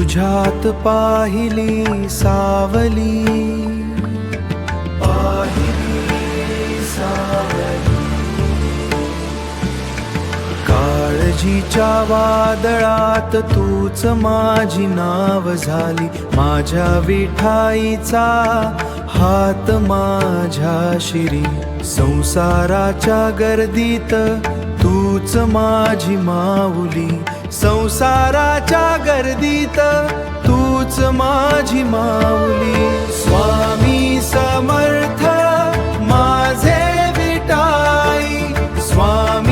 तुझ्यात पाहिली सावली, पाहिली सावली. काळजीच्या वादळात तूच माझी नाव झाली, माझ्या विठाईचा हात माझ्या शिरी. संसाराच्या गर्दीत तूच माझी माऊली, संसाराच्या गर्दीत तूच माझी माऊली. स्वामी समर्थ माझे विठाई, स्वामी